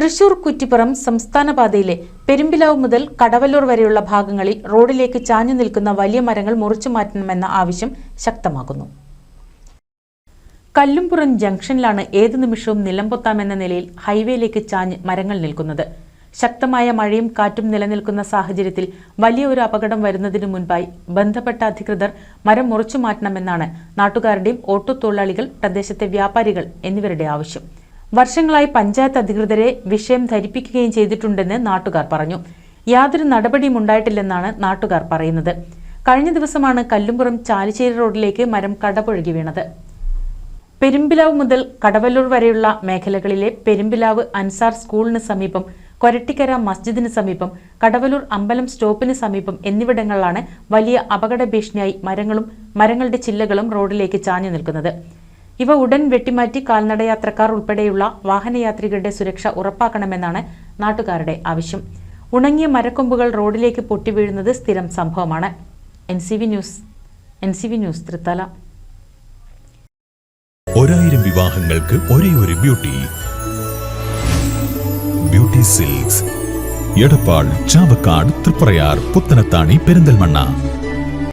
തൃശൂർ കുറ്റിപ്പുറം സംസ്ഥാന പാതയിലെ പെരുമ്പിലാവ് മുതൽ കടവല്ലൂർ വരെയുള്ള ഭാഗങ്ങളിൽ റോഡിലേക്ക് ചാഞ്ഞു നിൽക്കുന്ന വലിയ മരങ്ങൾ മുറിച്ചു മാറ്റണമെന്ന ആവശ്യം ശക്തമാകുന്നു. കല്ലുംപുറം ജംഗ്ഷനിലാണ് ഏതു നിമിഷവും നിലംപൊത്താമെന്ന നിലയിൽ ഹൈവേയിലേക്ക് ചാഞ്ഞ് മരങ്ങൾ നിൽക്കുന്നത്. ശക്തമായ മഴയും കാറ്റും നിലനിൽക്കുന്ന സാഹചര്യത്തിൽ വലിയ ഒരു അപകടം വരുന്നതിനു മുൻപായി ബന്ധപ്പെട്ട അധികൃതർ മരം മുറിച്ചു മാറ്റണമെന്നാണ് നാട്ടുകാരുടെയും ഓട്ടോ തൊഴിലാളികൾ, പ്രദേശത്തെ വ്യാപാരികൾ എന്നിവരുടെ ആവശ്യം. വർഷങ്ങളായി പഞ്ചായത്ത് അധികൃതരെ വിഷയം ധരിപ്പിക്കുകയും ചെയ്തിട്ടുണ്ടെന്ന് നാട്ടുകാർ പറഞ്ഞു. യാതൊരു നടപടിയും ഉണ്ടായിട്ടില്ലെന്നാണ് നാട്ടുകാർ പറയുന്നത്. കഴിഞ്ഞ ദിവസമാണ് കല്ലുംപുറം ചാലിശ്ശേരി റോഡിലേക്ക് മരം കടപുഴകി വീണത്. പെരുമ്പിലാവ് മുതൽ കടവല്ലൂർ വരെയുള്ള മേഖലകളിലെ പെരുമ്പിലാവ് അൻസാർ സ്കൂളിന് സമീപം, കൊരട്ടിക്കര മസ്ജിദിന് സമീപം, കടവല്ലൂർ അമ്പലം സ്റ്റോപ്പിന് സമീപം എന്നിവിടങ്ങളിലാണ് വലിയ അപകട ഭീഷണിയായി മരങ്ങളുടെ ചില്ലകളും റോഡിലേക്ക് ചാഞ്ഞു നിൽക്കുന്നത്. ഇവ ഉടൻ വെട്ടിമാറ്റി കാൽനടയാത്രക്കാർ ഉൾപ്പെടെയുള്ള വാഹനയാത്രികരുടെ സുരക്ഷ ഉറപ്പാക്കണമെന്നാണ് നാട്ടുകാരുടെ ആവശ്യം. ഉണങ്ങിയ മരക്കൊമ്പുകൾ റോഡിലേക്ക് പൊട്ടിവീഴുന്നത് സ്ഥിരം സംഭവമാണ്. NCV news Thrithala. 1000 വിവാഹങ്ങൾക്ക് ഒരേയൊരു ബ്യൂട്ടി സിൽക്സ്, എടപ്പാൾ, ചാവക്കാട്, തൃപ്രയാർ, പുത്തനത്താണി, പെരിന്തൽമണ്ണ.